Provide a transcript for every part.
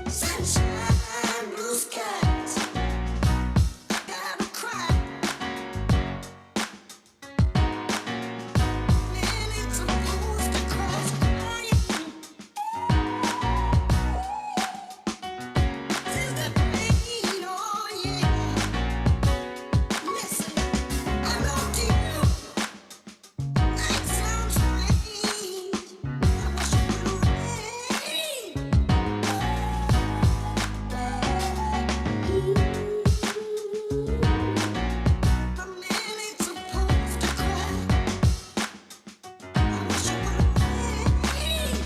Sunshine, blue skies. I gotta cry. Man, it's supposed to cross crying. Feel the pain, oh yeah. Listen, I love you. Night sounds strange. I wish it would rain. A man ain't supposed to cry. I wish it would rain.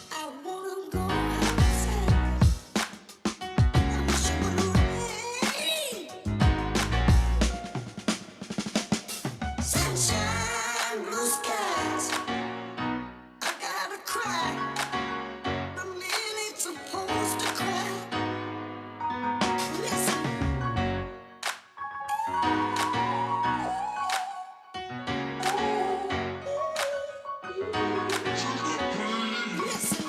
I wanna go outside. I wish it would rain. Sunshine, blue skies. I gotta cry. A man ain't supposed to cry. Listen. Listen.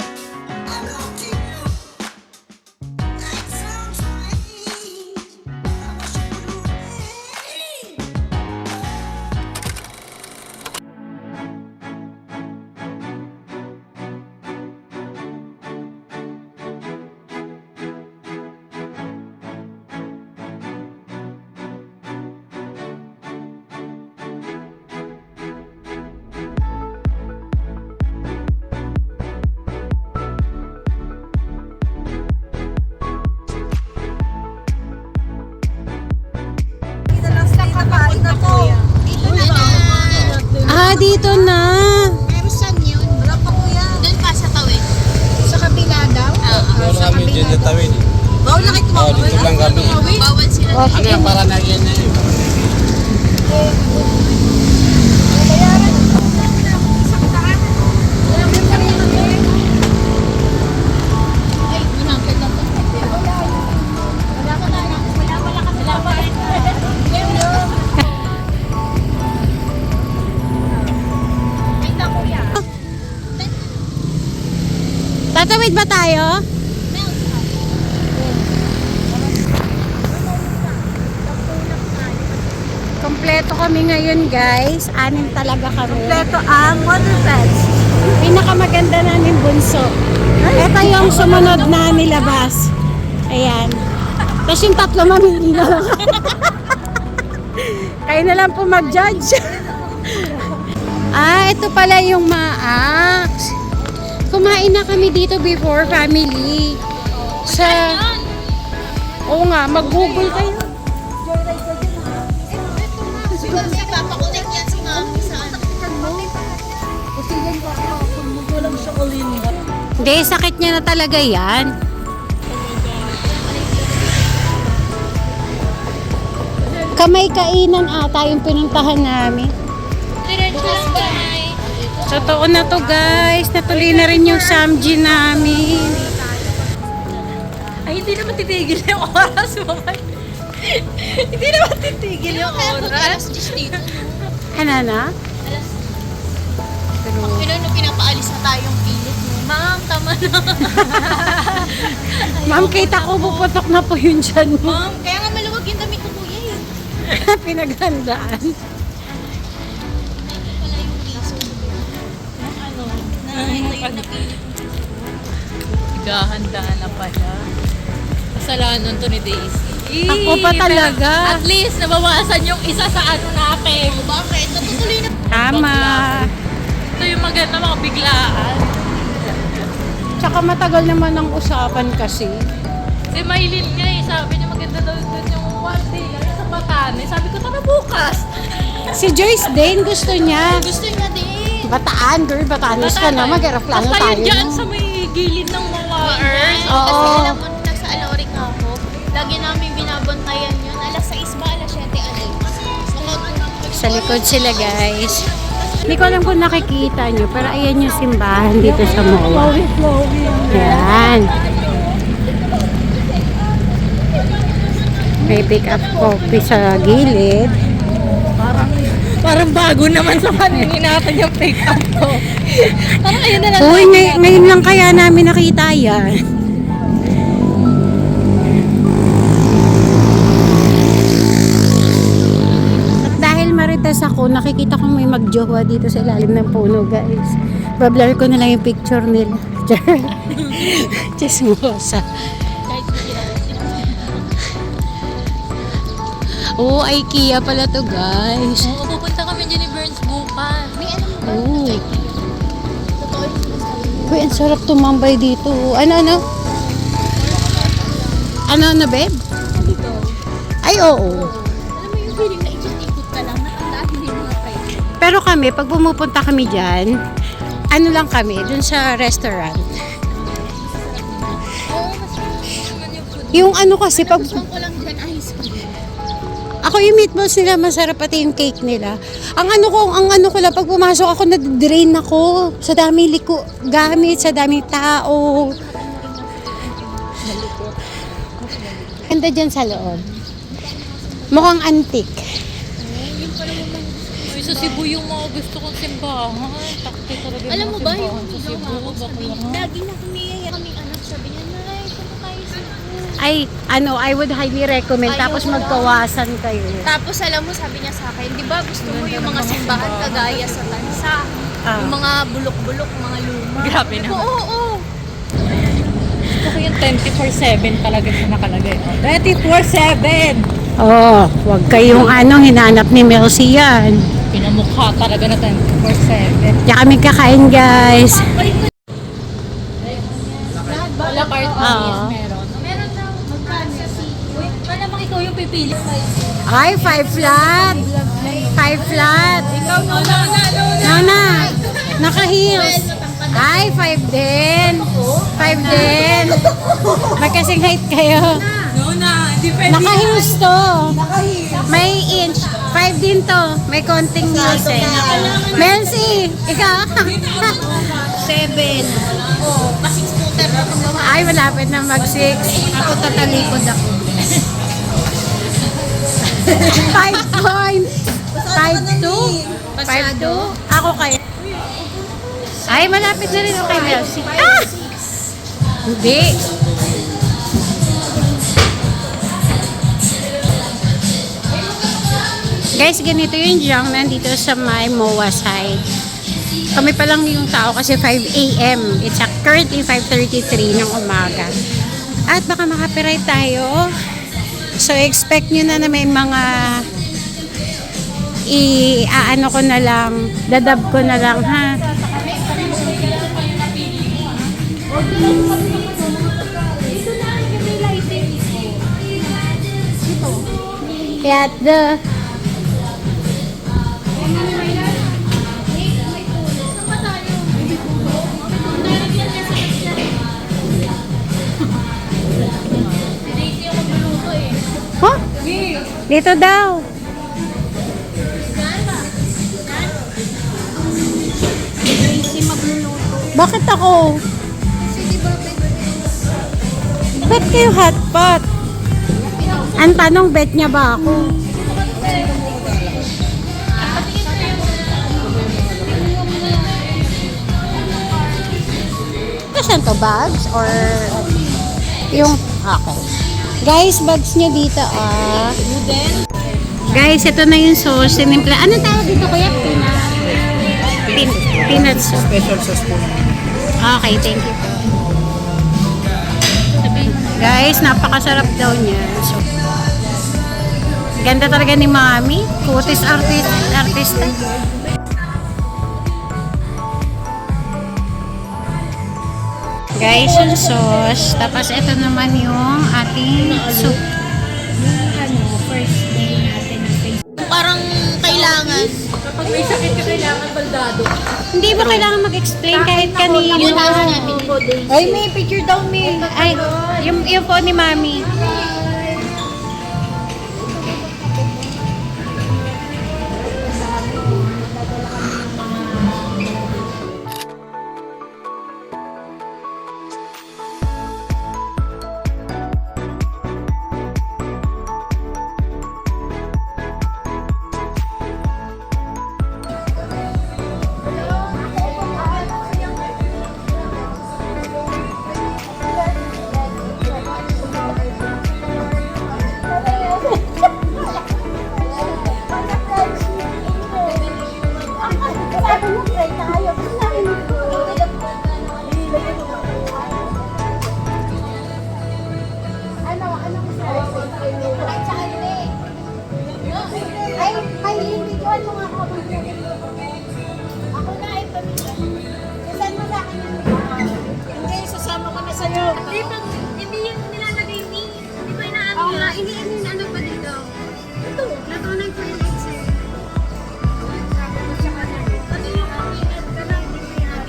I love you. Night sounds strange. I wish it would rain. Ah, dito na. Pero saan yun? Wala pa kuya. Doon pa sa tawid. Sa kabila daw? Ano kami dyan sa tawid? Bawal na kayo tumawid. Dito lang kami. Bawal sila. Oh, Ano yung para na yan na yun? Ay, 100 lang to. Wala ka na. Wala pa. Ay, na kuya. Tatawid ba tayo? Kompleto kami ngayon, guys. Anim talaga kami. Kompleto ang waterfalls. Pinakamaganda namin bunso. Ito yung sumunod na nilabas. Ayan. Tapos yung tatlo mamili na lang. Kayo na lang po mag-judge. Ah, ito pala yung Max. Kumain na kami dito before, family. Sa... Oo nga, mag-google kayo. Kasi papakunik yan si mami sa ano. Hindi, sakit niya na talaga yan. Kamay kainan ata yung pinuntahan namin. Diretso lang guys. Totoo na to, guys. Natuloy na rin yung Samji namin. Ay, hindi naman titigil yung oras mo. Hindi naman titigil yung Alas oras. 10 dito. Ano na? Alas... Nung pinapaalis na tayong pilit mo. Ma'am, tama na. Ma'am, kita ko puputok na po yun dyan mo. Ma'am, kaya nga maluwag yung damit ko kuya eh. Pinaghandaan. Wala yung piso. Ano? Ito yung napili. Naghahandaan na pala. Kasalanan to ni Daisy. Ako pa talaga. At least, nabawasan yung isa sa ano natin. O bakit? Natutuloy na. Tama. Ito yung maganda mga biglaan. Tsaka matagal naman ang usapan kasi. Si Maylin nga eh, sabi niya maganda daw doon yung one day lang sa Batanes. Sabi ko, tara bukas. Si Joyce din gusto niya. Gusto niya din. Bataan, girl. Batanes ka na. Mag-aeroplano Basta tayo. yun dyan sa may gilid ng mga earth. Oo. Kasi alam mo, nasa Aloric ako. Lagi namin binabantayan yun. Alas 6 ba? Alas 7 alay. Sa likod sila, guys. Hindi ko alam kung nakikita nyo, pero ayan yung simbahan dito sa MOA. Ayan. May pick up coffee sa gilid. Parang bago naman sa paningin natin yung pick up ko. Parang ayun na lang. Uy, ngayon lang kaya namin nakita yan. At dahil marites ako, nakikita ko may magjowa dito sa ilalim ng puno, guys. Bablur ko na lang yung picture nila. Chismosa. Oh, IKEA pala to, guys. Oo, pupunta kami dyan ni Burns bukas. May ano mo ba? Oh. Totoo yung sinasabi. Uy, ang sarap tumambay dito. Ano? Ano, babe? Dito. Ay, oo. Alam mo yung feeling na ikot-ikot ka lang, natandaan mo yung mga kayo. Pero kami, pag pumupunta kami dyan, ano lang kami, dun sa restaurant. Oo, mas naman yung food. Yung ano kasi, pag Gusto ko lang dyan ice cream. ako yung meatballs nila, masarap pati yung cake nila. Ang ano ko lang, pag pumasok ako, na-drain ako. Sa daming gamit, sa daming tao. Ganda dyan sa loob. Mukhang antique. Uy, sa Cebu yung mga gusto kong simbahan. Takti talaga yung Alam mo mga ba, yung simbahan sa Cebu. ginawa ko sabi niya, Bakla. lagi na kaming anak, sabi niya, Nay, punta tayo sa Ay, I would highly recommend. Ayaw Tapos ko lang. magkawasan kayo. Tapos alam mo, sabi niya sa akin, di ba gusto mo yung mga simbahan kagaya sa Tansa? Ah. Yung mga bulok-bulok, mga luma. Grabe naman. Oo. Gusto ko yung 24/7 talaga yung nakalagay. 24/7! Oh, wag kayong hinanap ni Melcy yan. Pinamukha talaga na 24/7. Kaya kami kakain, guys. Wala cart Oo. meron. Meron daw. Magkano sa Uy, malamang ikaw yung pipili. Ay, 5 flat. 5 flat. Ikaw na. Nana, naka-heels. Ay, 5 din. 5 din. Magkasing height kayo. Naka-heels to. May inch. 5 din to. May konting heels eh. Melcy, ikaw? 7. Kasi scooter ako gawa. Ay, malapit na mag-6. Ako tatalikod ako. 5 points. 5-2. 5-2. Ako kaya. Ay, malapit na rin ako kay Melcy. Ah! Hindi. Guys, ganito yung junk nandito sa my MOA side. Kami pa lang yung tao kasi 5 a.m. It's currently 5:33 ng umaga. At baka makapiright tayo. So, expect nyo na may mga i-aano ko na lang, dadab ko na lang, ha? At the huh? Dito daw. Bakit ako? Bet kayo hotpot. Ang tanong, bet niya ba ako? Saan to? Bags? Or yung... Okay. Guys, bags niya dito, Guys, ito na yung sauce. Tinimpla. Anong tawag dito, kuya? Peanut sauce. Special sauce po. Okay, thank you po. Guys, napakasarap daw niya. So, ganda talaga ni Mami. Kutis artista. Guys, yung sauce. Tapos ito naman yung ating soup. First day natin. Parang kailangan. Kapag may sakit ka, kailangan baldado. Hindi mo kailangan mag-explain kahit kanino. Yun ang sinabi ni Ay, may picture daw, may. Ay, yung po ni Mami. Hindi pa, hindi yung nilalagay ni. Hindi ba inaano Oo niya? nga, ini ano ba dito? Ito. Natunan ko yung eggs eh. Sabi ko siya kanina. Pati yung i-add ka lang, hindi mo i-add.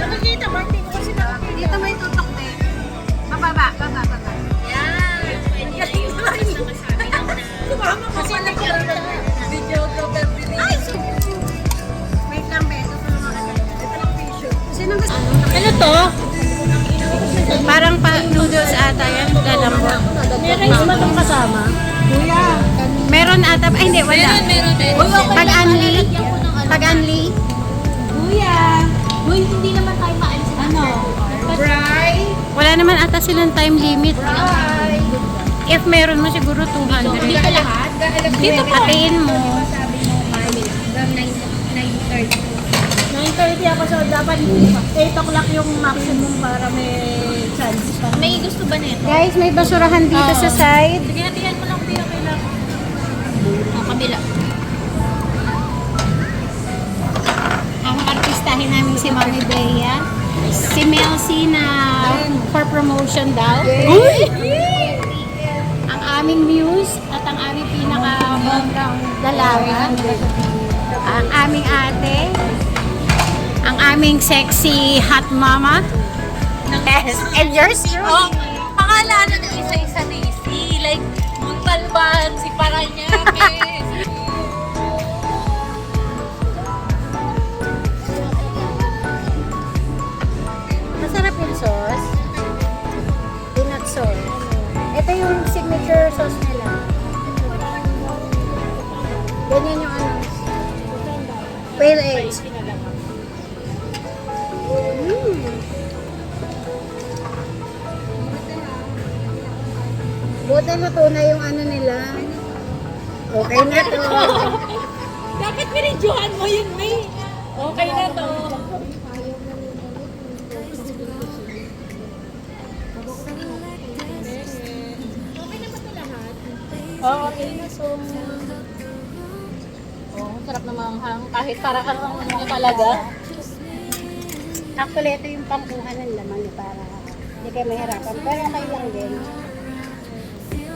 Nakikita ba? Hindi ko kasi nakikita. Dito may tutok din. Bababa. Yan. Pwede na yung nakasabi lang na. Sumama ka pa na videographer din eh. Ay, wait lang, Beto. Ito lang tissue. Sino gusto? Ano to? Parang noodles ata yan, lalambot. May rice ba itong kasama? Meron ata, ay hindi, wala. Meron. Pag-unli? Pag-unli? Kuya! Uy, hindi naman tayo maalis. Ano? Wala naman ata silang time limit. If meron mo siguro 200. Dito lahat? Dito po. Hatiin mo. 9:30 ako, so dapat 8 o'clock yung maximum para may chance. May gusto ba nito? Guys, may basurahan dito sa side. Sige, hatihan mo lang, Pia, kailangan. Kabila. Ang artistahin namin si Mami Bea. Si Melcy na for promotion daw. Ang aming muse at ang aming pinaka-bonggang dalaga. Ang aming ate. Ang aming sexy hot mama. Yes, and yours Oh, truly. pakalanan ng isa-isa na isi. Like, Muntalban, si Paranaque. Masarap yung sauce. Peanut sauce. Ito yung signature sauce nila. Ganyan yung ano. Pale eggs. Buti luto na yung ano nila. Okay na to. Dapat binidyohan mo yun, May. Okay na to. Oo, okay na so. Oh, sarap na manghang. Kahit para ka lang ano talaga. Actually, ito yung pangkuhan ng laman eh, para hindi kayo mahirapan. Pero okay lang din.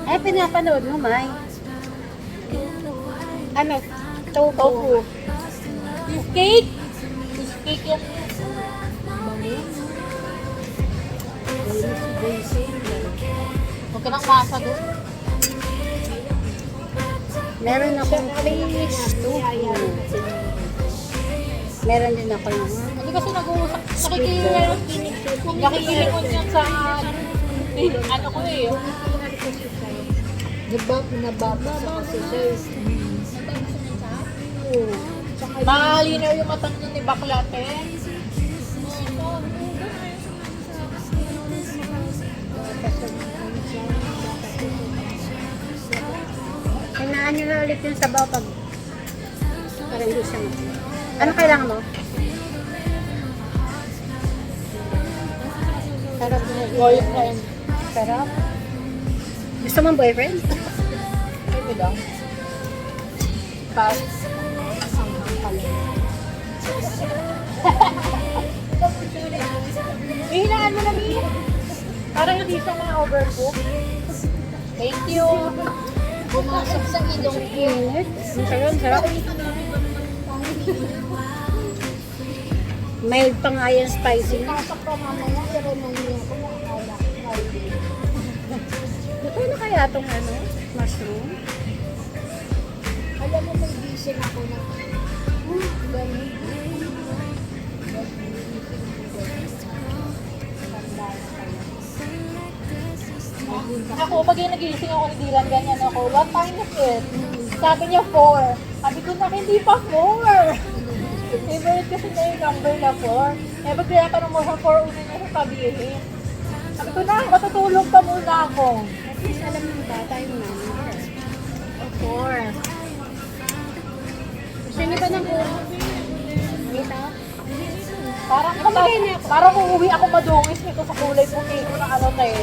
Ay, pinapanood mo, May. Ano? Tofu. Cheesecake. Cheesecake yan. Huwag ka nang masa doon. Meron akong fish tofu. Meron din ako yung Hindi kasi nag-uusap. Nakikilingon yan sa ano ko eh. Diba, pinababa sa kasi siya. Malinaw yung matang ni Baklate. hinaan nyo na ulit yung sabaw pag para hindi siya ano kailangan mo? Sarap na Boyfriend. sarap. Gusto mong boyfriend? Ito daw. Pass. Hihinaan mo na, Mia. Parang hindi siya na-overcook. Thank you. Pumasok sa ilong ko. Sarap, sarap. Mild pa nga yung spicy. Pasok ka mamaya, pero mamaya ko makakala. Ito na kaya itong ano? Mushroom? Alam mo, may gising ako na. Ganun. Ako, pag yung nagising ako ni Dylan, ganyan ako, what time is it? Sabi niya 4. Sabi ko na, hindi pa 4. Favorite kasi na yung number na 4. Eh, pag kaya ka mo sa 4, una niya sasabihin. Sabi ko na, matutulog pa muna ako. At least alam ng bata yung number. Of course. Gusto niyo ba ng buo? Dito? Parang kung uwi ako madungis nito sa kulay puti ko na ano tayo.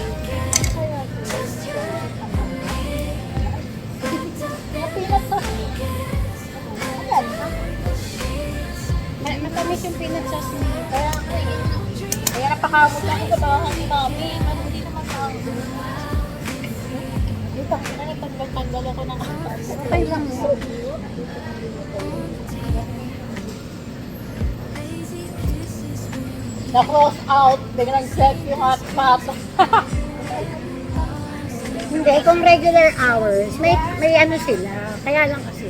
Peanut sauce. Ayan. Matamis yung peanut sauce niya. Kaya, kaya nakakamot ako sa bahay ni Mami. Hindi naman ako. Yung na nagtanggal ako ng kapas. Okay lang yun. Na-cross out, biglang check yung hotspot. Hindi, kung regular hours, may ano sila. Kaya lang kasi.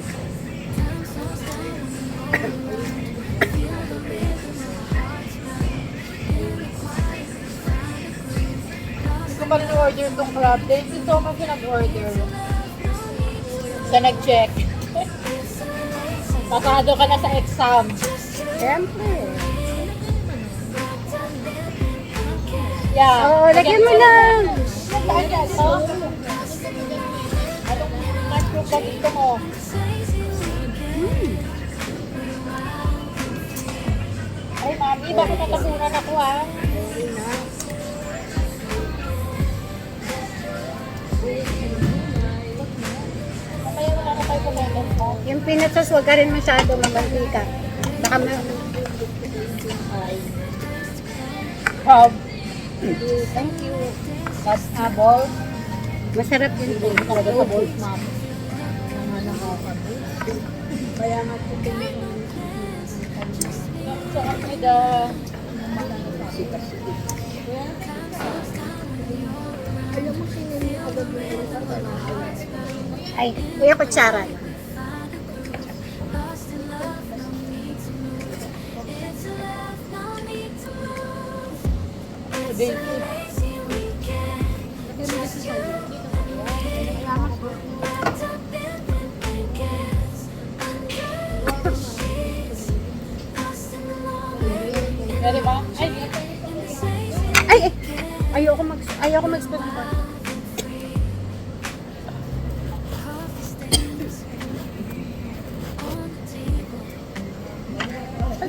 Hindi ko pa rin order itong crab. Dahil si Thomas yung nag-order. Siya nag-check. Pasado ka na sa exam. Siyempre. Yeah. Oo, lagyan mo lang. Anong mushroom ba gusto mo? Ay, Mami, bakit natapunan ako ah? Mamaya wala na tayo kumain mo. Yung pinatos, huwag ka rin masyado mamantika. Baka Crab. Thank you. That's a ball. masarap din po. Talaga sa balls, Ma'am. Kaya nga po So, after the... alam mo sinili agad mo yung Ay, kuya kutsara. Today, Pwede ba? Ay, Ayoko mag-spoon pa.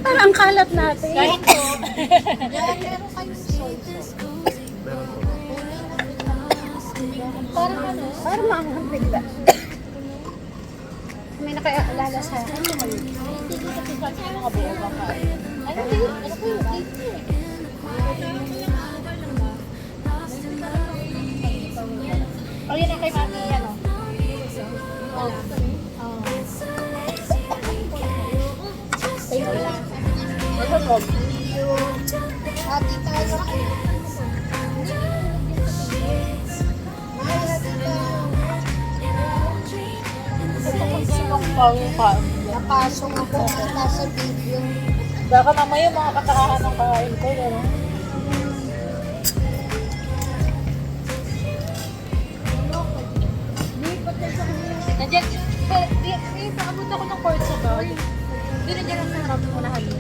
Parang ang kalat natin. kahit po. meron kayong soy sauce. Parang ano? Parang maanghang bigla. May nakaalala sa akin. Hindi ko kasi sa akin mga buo ba ka? Ano ba yun? Ano ba yun? Oh, yun ang kay Mami, ano? Oh. Tayo lang. Ano ba? Hati tayo. Mahal na dito. Sinong pawin pa? Napasok ako ata sa video. Baka mamaya mga katakahan ng kain ko, pero... Nandiyan, paabot ako ng Portugal. Hindi nandiyan ang sarap mo na halin.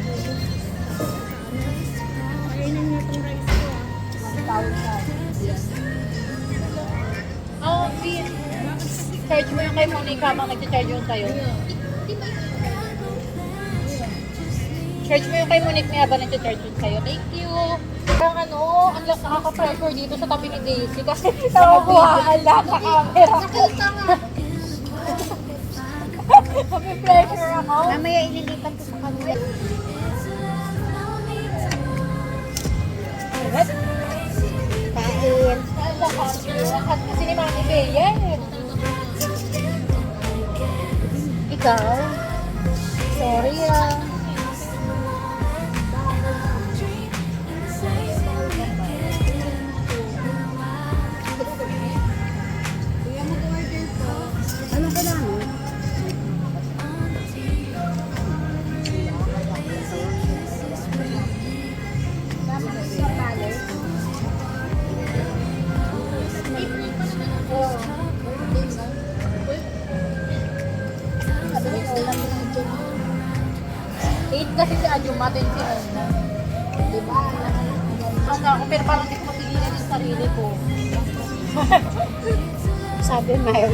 Kainin niyo itong rice ko. Oh, charge mo yung kay Monica habang nag-charge yung sa'yo. Charge mo yung kay Monique habang nag-charge yung sa'yo. Thank you. Parang ano, ang nakaka-pressure dito sa tabi ni Daisy kasi nakukuhaan lahat sa camera. Nakita nga. Napi-pressure ako. Mamaya ililipat ko sa kanila. Kain. Kasi ni Mami Bea eh. Ikaw? Sorry ah. Ano ka namin? Eight kasi si Adjuma, 10 si Nona. Diba? Ano ako, pero parang hindi ko mapigilan yung sarili ko. Sabi Mel.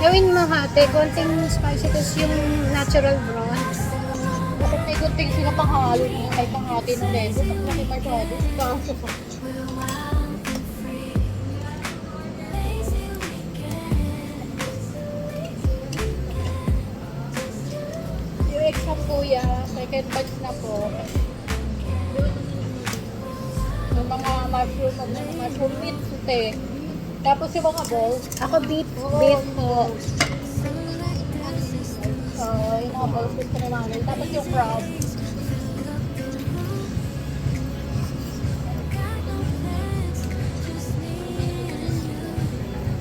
Gawin mo hati, konting spicy tapos yung natural broth. Bakit may gunting sila panghalo niya, may panghati ng leso, tapos may masyado. Kaso. kuya. Second batch na po. Yung mga mushroom meat sute. Tapos yung mga balls. Ako beef po. So, yung mga balls gusto ni mami. Tapos yung crab.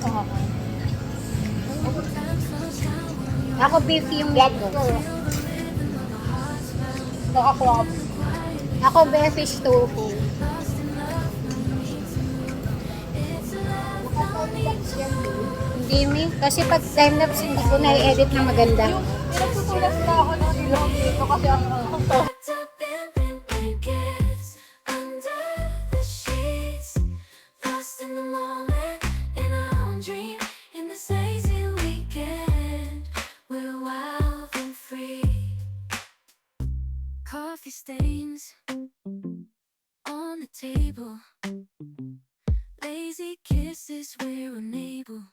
Okay. Ako beef yung meat ko. Lobster. Saka crab. Ako fish tofu. Hindi mi. Kasi pag time-lapse hindi ko na-edit na maganda. Yung nagsusulat na ako ng ilong dito kasi ang to. Wrapped up in blankets under the sheets, lost in the moment in our own dream. In this lazy weekend, we're wild and free. Coffee stains on the table, lazy kisses we're unable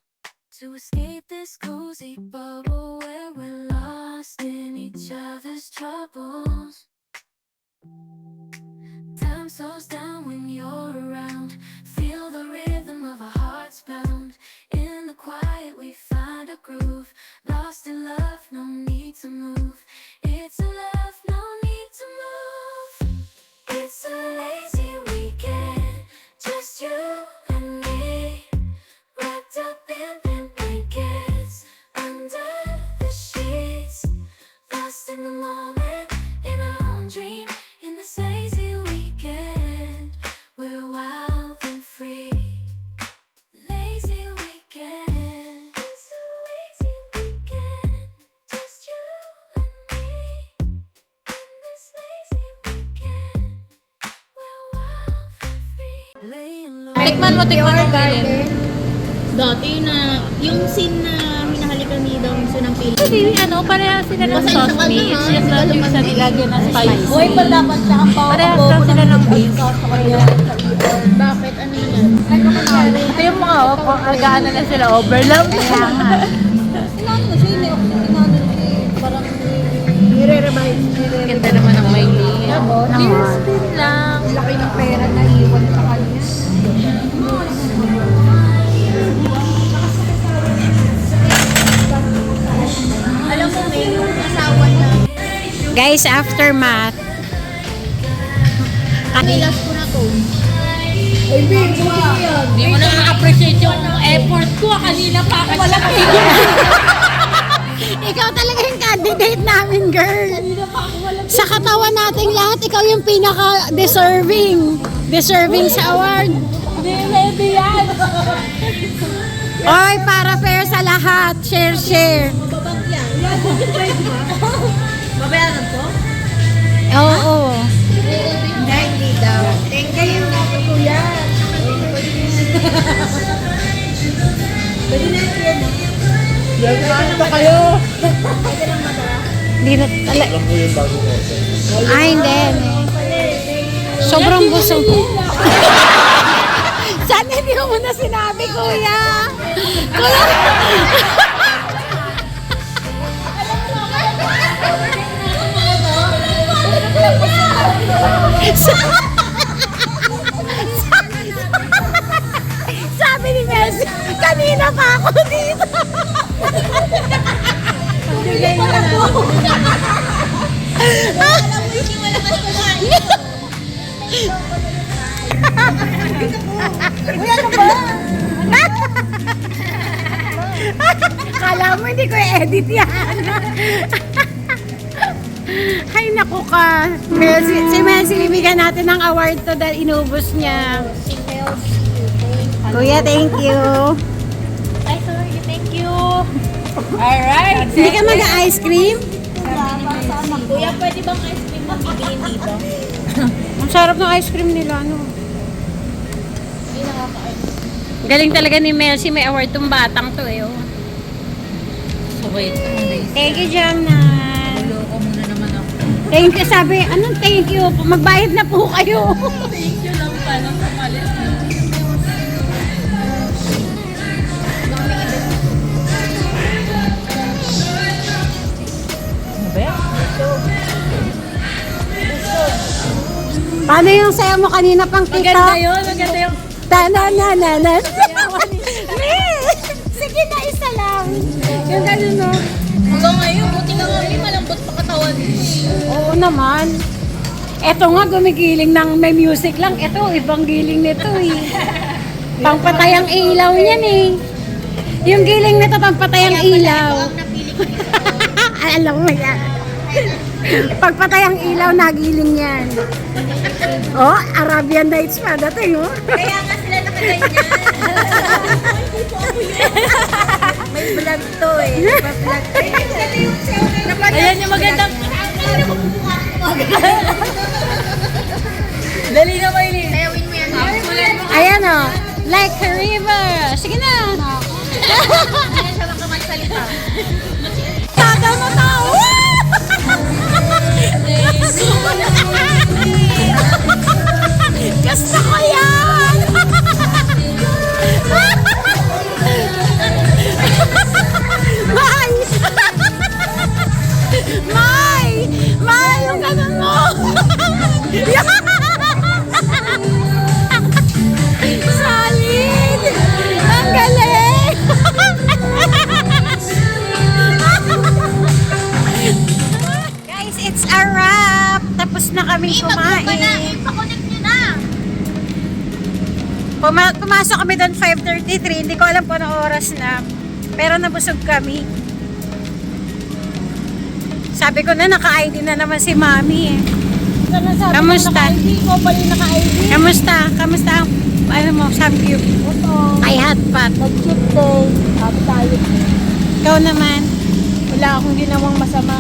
to escape this cozy bubble where we're lost in each other's troubles. Time slows down when you're around. Feel the rhythm of our hearts pound. In the quiet we find a groove. Lost in love, no need to move. It's a love, no need to move. It's a lazy weekend, just you and me. Wrapped up in blankets under the sheets, lost in the moment in our own dream. In this lazy weekend, we're wild and free. Lazy weekend, it's a lazy weekend, just you and me. In this lazy weekend, we're wild and free. Laying low. Tikman mo, Galen. Dati na, yung scene na minahalikan ni Dong Su ng Philippines. Hindi, pareha sila ng Basta sauce isa ka meat. dun, ha? Just lang yung sa nilagyan ng spice. Boy, pa dapat siya ang Pareha lang sila ng beef. Bakit? Ano yan? Ito yung mga nag-ano na sila, overlap. Kaya nga. Ganda naman ng may liya. Tears din lang. Laki ng pera na iwan sa kanya. Alam mo, may yung asawa na. Guys, after math, Kanilas ko na to. Hindi mo na ma-appreciate yung effort ko. Kanina pa ako wala ikaw talaga yung candidate namin, girl. Sa katawan nating lahat, ikaw yung pinaka-deserving. Deserving sa award. Hindi, ready yan. Oy, para fair sa lahat. Share. Babayaran to? Oo. Hindi daw. Thank you. Hindi na Alam mo yung bago ko. hindi. Sobrang busog. Sana hindi mo muna sinabi, kuya. Kuya. Sabi ni Messi, kanina pa ako dito. Alam mo, hindi wala ka kumain. Kala mo hindi ko i-edit yan. Ay, naku ka. Si Messi, ibigyan natin ng award to dahil inubos niya. Kuya, thank you. Ay, sorry. Thank you. Alright. Hindi ka mag-ice cream? Kuya, pwede bang ice cream na bibilin dito? Ang sarap ng ice cream nila, no? Hindi nakaka-ice. Galing talaga ni Melcy. May award tong batang to, eh. Oh. So, wait. Thank you, Jamnan. Loko muna naman ako. Thank you. Sabi, anong thank you? Magbayad na po kayo. Thank you lang pala sa malis. Ano ba yan? Paano yung sayo mo kanina pang TikTok? Maganda yun, maganda yung... Tananananan. Sige na, isa lang. Yung ganun, no? Hanggang ngayon, buti nga kami, malambot pa katawan mo eh. Oo naman. Eto nga, gumigiling ng may music lang. Eto, ibang giling nito eh. Pangpatay ang ilaw niyan eh. Yung giling nito, pangpatay ang ilaw. Ito ang napili ko. Alam mo yan. Pagpatay ang ilaw, nagiling yan. Oh, Arabian Nights pa dating, oh. Kaya nga sila nakaganyan. May vlog to eh. Pa-vlog to eh. Ayan yung magandang... Dali na, Maylin. Sayawin mo yan. Ayan, oh. Like a river. Sige na. Ayan siya makamagsalita. Tada mo to. Gusto ko yan. May! May! May! Yung ganun mo! Solid! Ang galing! Guys, it's a wrap! Tapos na kami kumain. Ipakonect nyo na. Pumasok kami doon 5:33. Hindi ko alam po anong oras na. Pero nabusog kami. Sabi ko na naka-ID na naman si Mami eh. Kamusta? Hindi ko pala yung naka-ID. Kamusta? Kamusta ang ano mo, Samgyup? Ito, Ay, hotpot. nag-cheat day. Sabi tayo. Ikaw naman. Wala akong ginawang masama.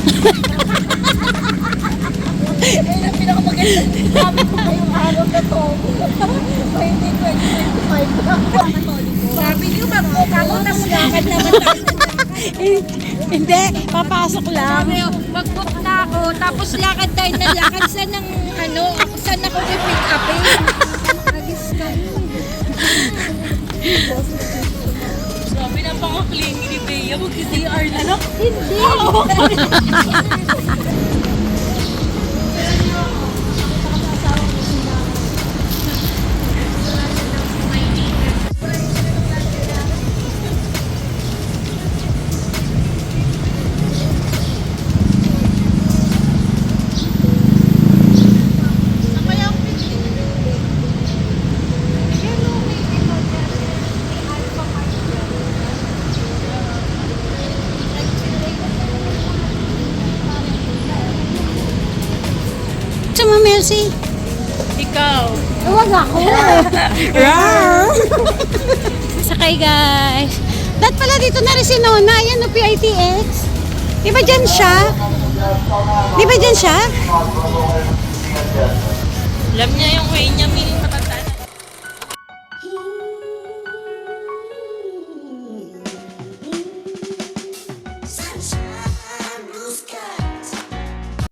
Ayun ang pinakamaganda. Sabi ko ngayong araw na to. 2025. Sabi niyo ba po, kamutas lakad naman tayo. Hindi, papasok lang. Mag-book na ako, tapos lakad tayo na lakad. Saan ang ano, saan ako i-pick up eh? Nagis kami. Sabi na pang-clingy ni Bea. Mag-CR na lang. Hindi. Gusto mo, Melcy? Ikaw. Huwag ako. Sakay, guys. Dahil pala dito na rin si Nona. Ayan, no, PITX. Di ba dyan siya? Di ba dyan siya? Alam niya yung way niya, miling matanda.